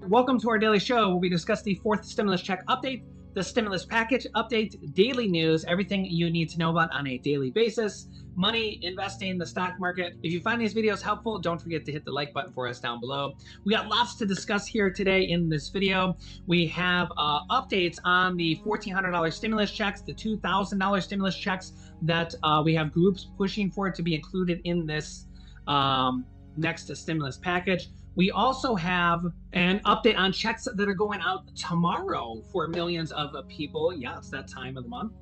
Welcome to our daily show where we discuss the fourth stimulus check update, the stimulus package update, daily news, everything you need to know about on a daily basis, money, investing, the stock market. If you find these videos helpful, don't forget to hit the like button for us down below. We got lots to discuss here today in this video. We have updates on the $1,400 stimulus checks, the $2,000 stimulus checks that we have groups pushing for it to be included in this next stimulus package. We also have an update on checks that are going out tomorrow for millions of people. Yeah, it's that time of the month.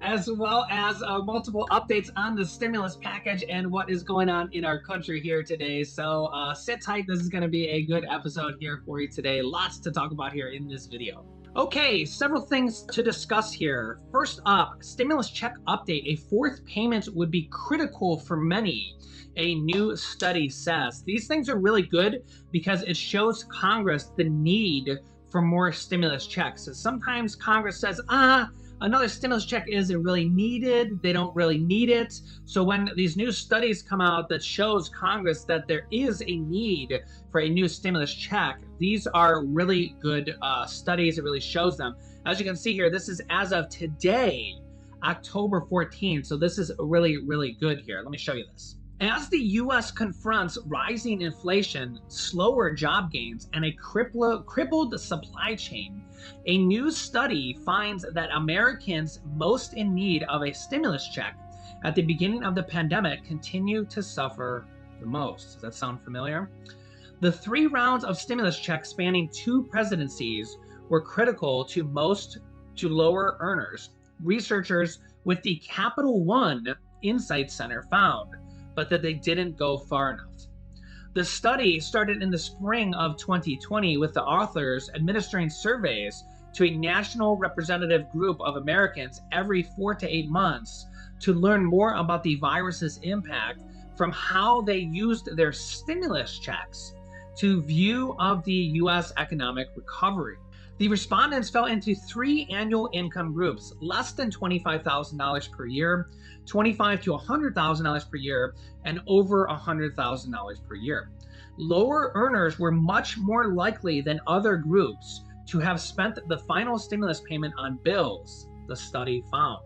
As well as multiple updates on the stimulus package and what is going on in our country here today. So sit tight. This is going to be a good episode here for you today. Lots to talk about here in this video. Okay, several things to discuss here. First up, stimulus check update. A fourth payment would be critical for many, a new study says. These things are really good because it shows Congress the need for more stimulus checks. So sometimes Congress says, another stimulus check isn't really needed. They don't really need it. So when these new studies come out that shows Congress that there is a need for a new stimulus check, these are really good studies. It really shows them. As you can see here, this is as of today, October 14th. So this is really, really good here. Let me show you this. As the U.S. confronts rising inflation, slower job gains, and a crippled supply chain, a new study finds that Americans most in need of a stimulus check at the beginning of the pandemic continue to suffer the most. Does that sound familiar? The 3 rounds of stimulus checks spanning 2 presidencies were critical to lower earners, researchers with the Capital One Insight Center found, but that they didn't go far enough. The study started in the spring of 2020 with the authors administering surveys to a national representative group of Americans every 4 to 8 months to learn more about the virus's impact from how they used their stimulus checks to view of the U.S. economic recovery. The respondents fell into 3 annual income groups: less than $25,000 per year, $25,000 to $100,000 per year, and over $100,000 per year. Lower earners were much more likely than other groups to have spent the final stimulus payment on bills, the study found.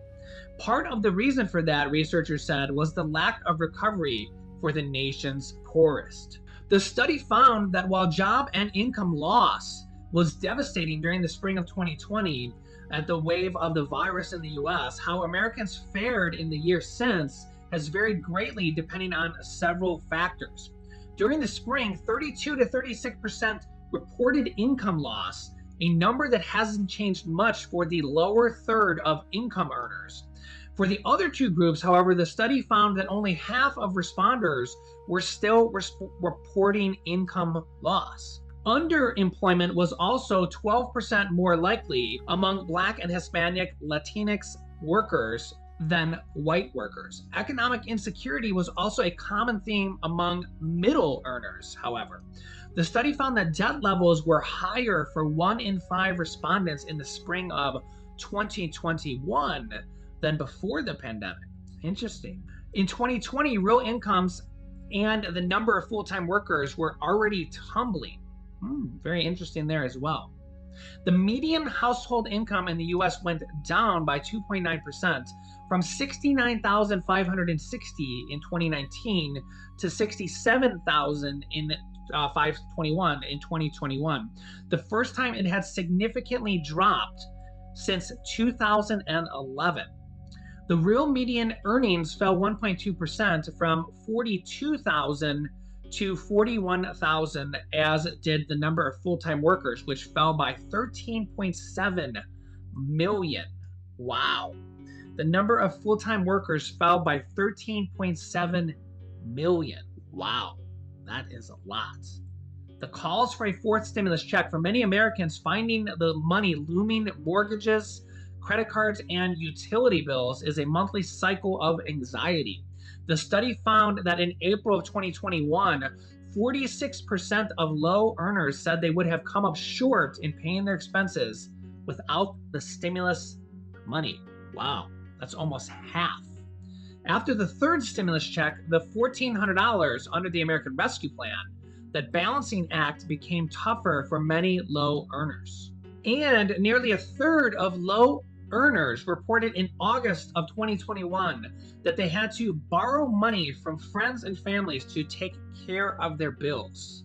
Part of the reason for that, researchers said, was the lack of recovery for the nation's poorest. The study found that while job and income loss was devastating during the spring of 2020 at the wave of the virus in the US, how Americans fared in the year since has varied greatly depending on several factors. During the spring, 32 to 36% reported income loss, a number that hasn't changed much for the lower third of income earners. For the other 2 groups, however, the study found that only half of responders were still reporting income loss. Underemployment was also 12% more likely among Black and Hispanic Latinx workers than white workers. Economic insecurity was also a common theme among middle earners, however. The study found that debt levels were higher for 1 in 5 respondents in the spring of 2021 than before the pandemic. Interesting. In 2020, real incomes and the number of full-time workers were already tumbling. Very interesting there as well. The median household income in the U.S. went down by 2.9% from $69,560 in 2019 to $67,000 in 521 in 2021. The first time it had significantly dropped since 2011. The real median earnings fell 1.2% from $42,000 to 41,000, as did the number of full-time workers, which fell by 13.7 million. Wow. The number of full-time workers fell by 13.7 million. Wow. That is a lot. The calls for a fourth stimulus check for many Americans finding the money looming mortgages, credit cards, and utility bills is a monthly cycle of anxiety. The study found that in April of 2021, 46% of low earners said they would have come up short in paying their expenses without the stimulus money. Wow, that's almost half. After the third stimulus check, the $1,400 under the American Rescue Plan, that balancing act became tougher for many low earners. And nearly a third of low earners reported in August of 2021 that they had to borrow money from friends and families to take care of their bills.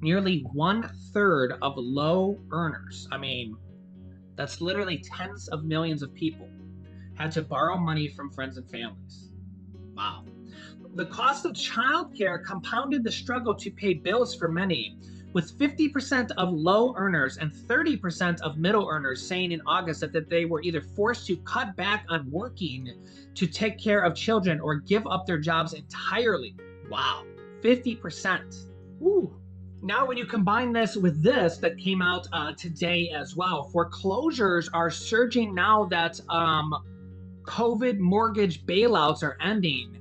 Nearly 1/3 of low earners, I mean, that's literally tens of millions of people, had to borrow money from friends and families. Wow. The cost of childcare compounded the struggle to pay bills for many, with 50% of low earners and 30% of middle earners saying in August that they were either forced to cut back on working to take care of children or give up their jobs entirely. Wow, 50%. Ooh. Now, when you combine this with this that came out today as well, foreclosures are surging now that COVID mortgage bailouts are ending.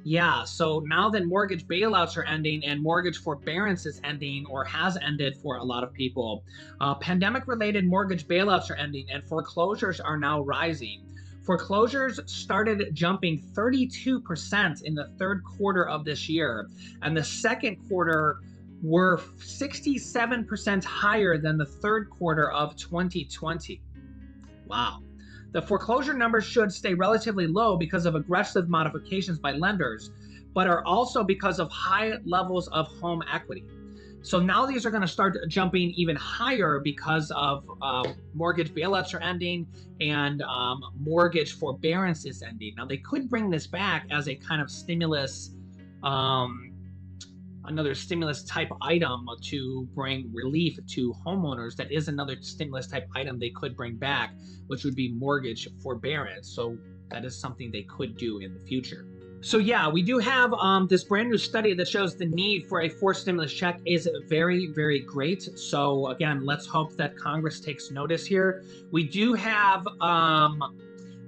Yeah, so now that mortgage bailouts are ending and mortgage forbearance is ending or has ended for a lot of people, pandemic-related mortgage bailouts are ending and foreclosures are now rising. Foreclosures started jumping 32% in the third quarter of this year, and the second quarter were 67% higher than the third quarter of 2020. Wow. The foreclosure numbers should stay relatively low because of aggressive modifications by lenders, but are also because of high levels of home equity. So now these are going to start jumping even higher because of mortgage bailouts are ending and mortgage forbearance is ending. Now they could bring this back as a kind of stimulus, another stimulus type item to bring relief to homeowners. That is another stimulus type item they could bring back, which would be mortgage forbearance. So that is something they could do in the future. So yeah, we do have this brand new study that shows the need for a fourth stimulus check is very, very great. So again, let's hope that Congress takes notice here. We do have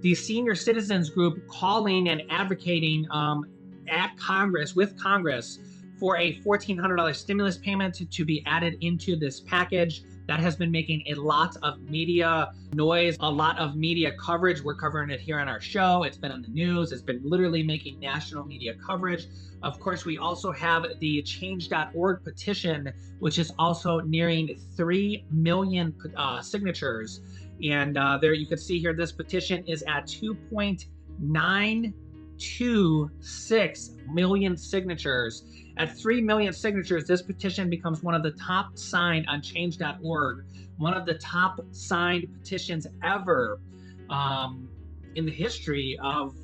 the senior citizens group calling and advocating at Congress, with Congress, for a $1,400 stimulus payment to be added into this package. That has been making a lot of media noise, a lot of media coverage. We're covering it here on our show. It's been on the news. It's been literally making national media coverage. Of course, we also have the change.org petition, which is also nearing 3 million signatures. And there you can see here, this petition is at 2.926 million signatures. At 3 million signatures, this petition becomes one of the top signed on change.org, one of the top signed petitions ever in the history of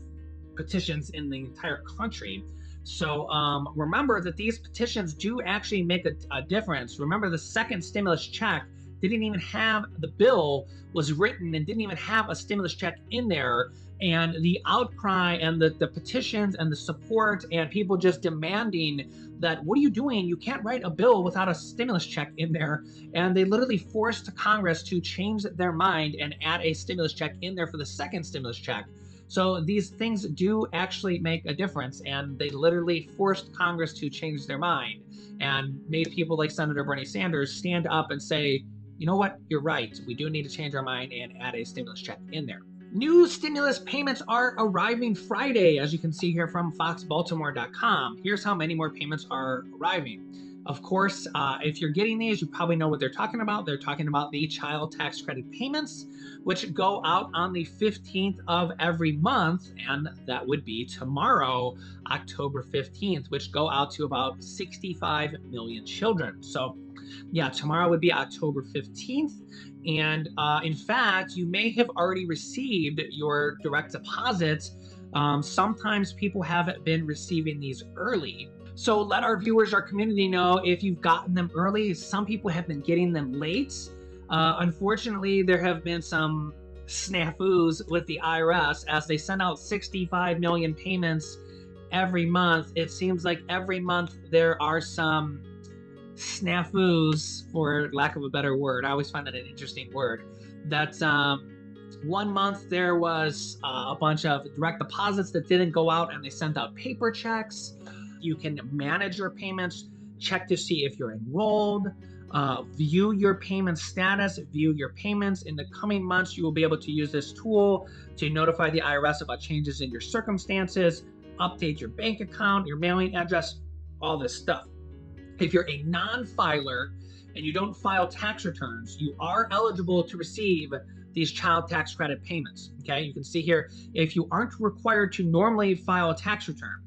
petitions in the entire country. So remember that these petitions do actually make a difference. Remember, the second stimulus check didn't even have, the bill was written and didn't even have a stimulus check in there. And the outcry and the petitions and the support and people just demanding that, what are you doing? You can't write a bill without a stimulus check in there. And they literally forced Congress to change their mind and add a stimulus check in there for the second stimulus check. So these things do actually make a difference. And they literally forced Congress to change their mind and made people like Senator Bernie Sanders stand up and say, you know what, you're right. We do need to change our mind and add a stimulus check in there. New stimulus payments are arriving Friday, as you can see here from foxbaltimore.com. Here's how many more payments are arriving. Of course, if you're getting these, you probably know what they're talking about. They're talking about the child tax credit payments, which go out on the 15th of every month, and that would be tomorrow, October 15th, which go out to about 65 million children. So yeah, tomorrow would be October 15th. And in fact, you may have already received your direct deposits. Sometimes people haven't been receiving these early. So let our viewers, our community know if you've gotten them early. Some people have been getting them late. Unfortunately, there have been some snafus with the IRS as they send out 65 million payments every month. It seems like every month there are some snafus, for lack of a better word. I always find that an interesting word. That one month there was a bunch of direct deposits that didn't go out and they sent out paper checks. You can manage your payments, check to see if you're enrolled, view your payment status, view your payments. In the coming months, you will be able to use this tool to notify the IRS about changes in your circumstances, update your bank account, your mailing address, all this stuff. If you're a non-filer and you don't file tax returns, you are eligible to receive these child tax credit payments. Okay, you can see here, if you aren't required to normally file a tax return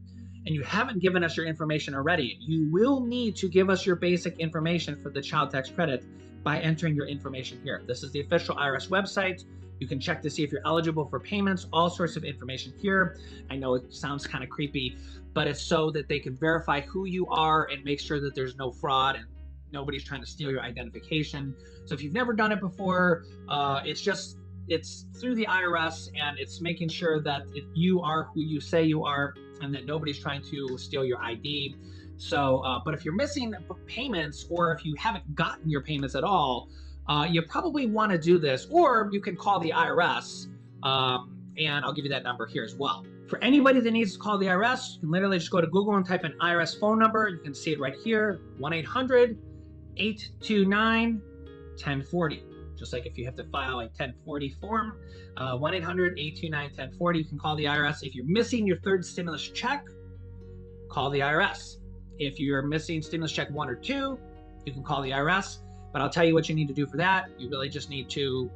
and you haven't given us your information already, you will need to give us your basic information for the child tax credit by entering your information here. This is the official IRS website. You can check to see if you're eligible for payments, all sorts of information here. I know it sounds kind of creepy, but it's so that they can verify who you are and make sure that there's no fraud and nobody's trying to steal your identification. So if you've never done it before, it's through the IRS, and it's making sure that you are who you say you are and that nobody's trying to steal your ID. So, but if you're missing payments, or if you haven't gotten your payments at all, you probably want to do this, or you can call the IRS, and I'll give you that number here as well. For anybody that needs to call the IRS, you can literally just go to Google and type in IRS phone number. You can see it right here, 1-800-829-1040. Just like if you have to file a 1040 form, 1-800-829-1040. You can call the IRS. If you're missing your third stimulus check, call the IRS. If you're missing stimulus check 1 or 2, you can call the IRS. But I'll tell you what you need to do for that. You really just need to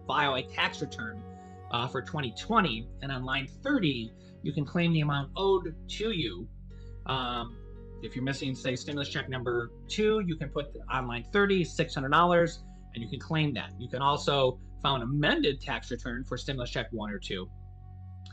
file a tax return for 2020, and on line 30, you can claim the amount owed to you. If you're missing, say, stimulus check number 2, you can put on line 30, $600, and you can claim that. You can also file an amended tax return for stimulus check 1 or 2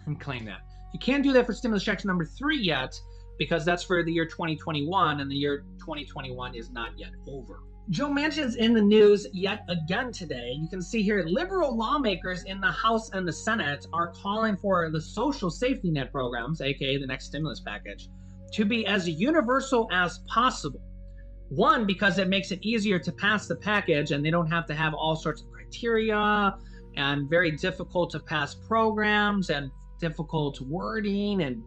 and claim that. You can't do that for stimulus check number 3 yet, because that's for the year 2021, and the year 2021 is not yet over. Joe Manchin's in the news yet again today. You can see here, liberal lawmakers in the House and the Senate are calling for the social safety net programs, aka the next stimulus package, to be as universal as possible. One, because it makes it easier to pass the package, and they don't have to have all sorts of criteria and very difficult to pass programs and difficult wording, and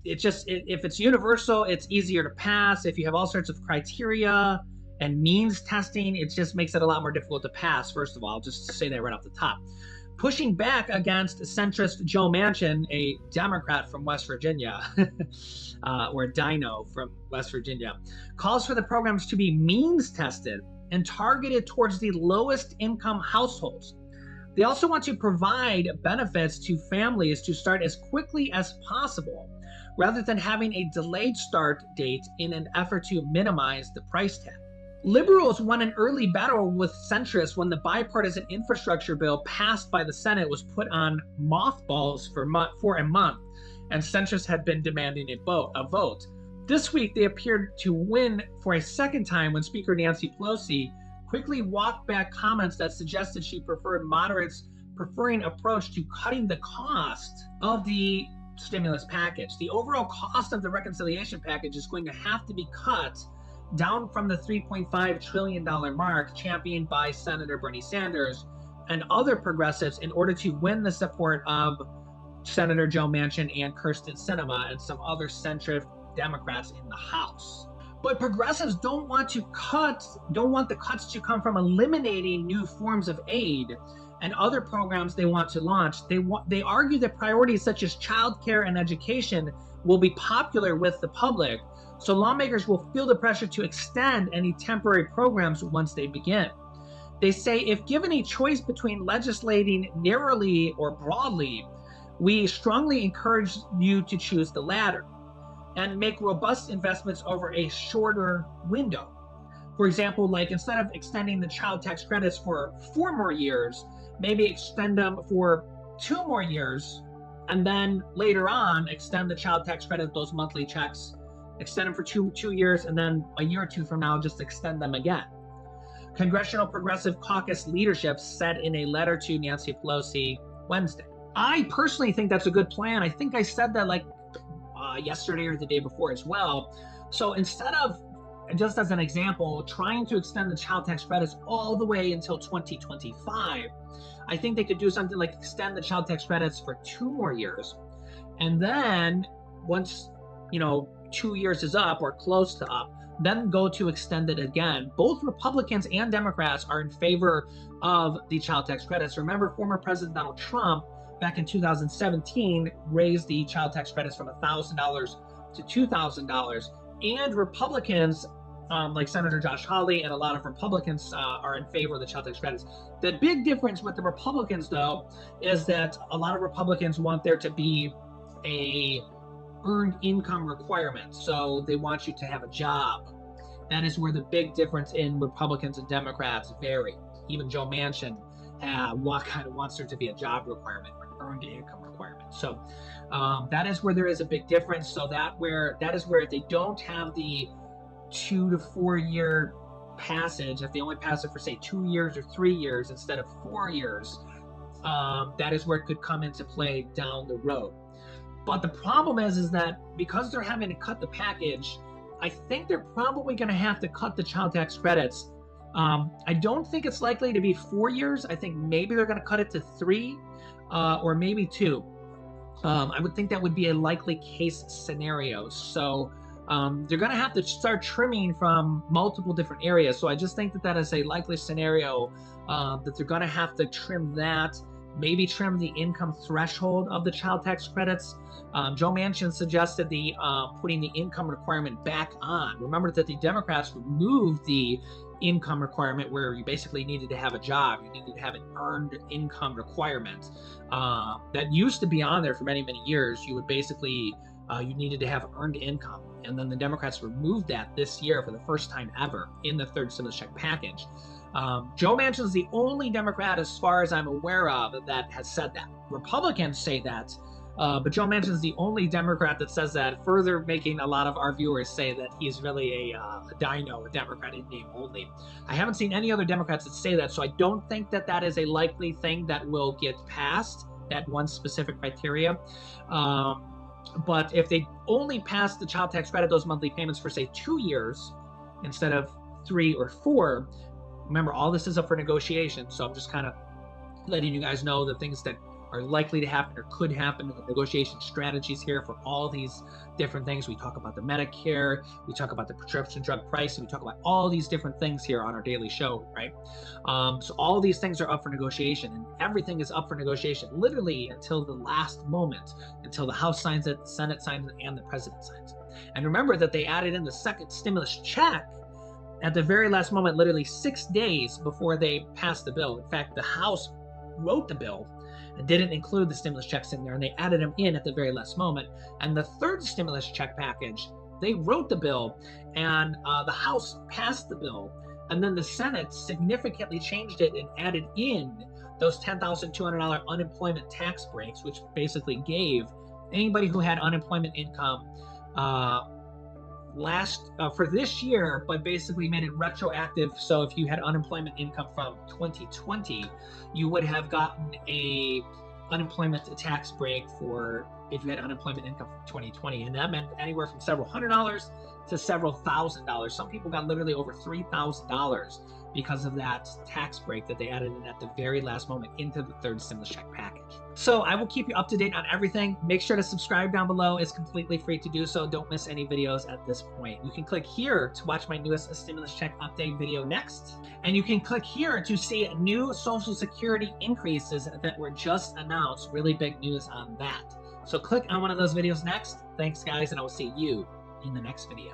if it's universal, it's easier to pass. If you have all sorts of criteria and means testing, it just makes it a lot more difficult to pass, first of all, just to say that right off the top. Pushing back against centrist Joe Manchin, a Democrat from West Virginia, or a Dino from West Virginia, calls for the programs to be means tested and targeted towards the lowest income households. They also want to provide benefits to families to start as quickly as possible, rather than having a delayed start date in an effort to minimize the price tag. Liberals won an early battle with centrists when the bipartisan infrastructure bill passed by the Senate was put on mothballs for a month, and centrists had been demanding a vote. This week, they appeared to win for a second time when Speaker Nancy Pelosi quickly walked back comments that suggested she preferred moderates' preferring approach to cutting the cost of the stimulus package. The overall cost of the reconciliation package is going to have to be cut down from the $3.5 trillion mark championed by Senator Bernie Sanders and other progressives in order to win the support of Senator Joe Manchin and Kyrsten Sinema and some other centrist Democrats in the House. But progressives don't want the cuts to come from eliminating new forms of aid and other programs they want to launch. They argue that priorities such as childcare and education will be popular with the public, so lawmakers will feel the pressure to extend any temporary programs once they begin. They say if given a choice between legislating narrowly or broadly, we strongly encourage you to choose the latter and make robust investments over a shorter window. For example, like instead of extending the child tax credits for 4 more years, maybe extend them for 2 more years, and then later on extend the child tax credit, those monthly checks, extend them for two years, and then a year or 2 from now just extend them again. Congressional Progressive Caucus leadership said in a letter to Nancy Pelosi Wednesday. I personally think that's a good plan. I think I said that yesterday or the day before as well. So instead of, just as an example, trying to extend the child tax credits all the way until 2025, I think they could do something like extend the child tax credits for 2 more years. And then once, 2 years is up or close to up, then go to extend it again. Both Republicans and Democrats are in favor of the child tax credits. Remember, former President Donald Trump back in 2017 raised the child tax credits from $1,000 to $2,000. And Republicans, like Senator Josh Hawley and a lot of Republicans are in favor of the child tax credits. The big difference with the Republicans, though, is that a lot of Republicans want there to be a earned income requirement. So they want you to have a job. That is where the big difference in Republicans and Democrats vary. Even Joe Manchin kind of wants there to be a job requirement, or an earned income requirement. So that is where there is a big difference. So that is where if they don't have the 2 to 4 year passage, if they only pass it for say 2 years or 3 years instead of 4 years, that is where it could come into play down the road. But the problem is that because they're having to cut the package, I think they're probably going to have to cut the child tax credits. I don't think it's likely to be 4 years. I think maybe they're going to cut it to 3 or maybe 2. I would think that would be a likely case scenario. So they're going to have to start trimming from multiple different areas. So I just think that that is a likely scenario that they're going to have to trim that, maybe trim the income threshold of the child tax credits. Joe Manchin suggested the putting the income requirement back on. Remember that the Democrats removed the income requirement where you basically needed to have a job. You needed to have an earned income requirement. That used to be on there for many, many years. You would basically, you needed to have earned income. And then the Democrats removed that this year for the first time ever in the third stimulus check package. Joe Manchin is the only Democrat, as far as I'm aware of, that has said that. Republicans say that, but Joe Manchin is the only Democrat that says that, further making a lot of our viewers say that he's really a Democrat in name only. I haven't seen any other Democrats that say that, so I don't think that that is a likely thing that will get passed, that one specific criteria. But if they only pass the child tax credit, those monthly payments for, say, 2 years instead of 3 or 4, remember, all this is up for negotiation. So I'm just kind of letting you guys know the things that are likely to happen or could happen, the negotiation strategies here for all these different things. We talk about the Medicare, we talk about the prescription drug price, and we talk about all these different things here on our daily show, right? So all these things are up for negotiation, and everything is up for negotiation literally until the last moment, until the House signs it, the Senate signs it, and the President signs it. And remember that they added in the second stimulus check at the very last moment, literally 6 days before they passed the bill. In fact, the House wrote the bill and didn't include the stimulus checks in there, and they added them in at the very last moment. And the third stimulus check package, they wrote the bill, and the House passed the bill, and then the Senate significantly changed it and added in those $10,200 unemployment tax breaks, which basically gave anybody who had unemployment income for this year, but basically made it retroactive. So if you had unemployment income from 2020, you would have gotten a unemployment tax break for if you had unemployment income from 2020, and that meant anywhere from several $100s to several $1,000s. Some people got literally over $3,000 because of that tax break that they added in at the very last moment into the third stimulus check package. So I will keep you up to date on everything. Make sure to subscribe down below. It's completely free to do so. Don't miss any videos at this point. You can click here to watch my newest stimulus check update video next. And you can click here to see new Social Security increases that were just announced. Really big news on that. So click on one of those videos next. Thanks, guys, and I will see you in the next video.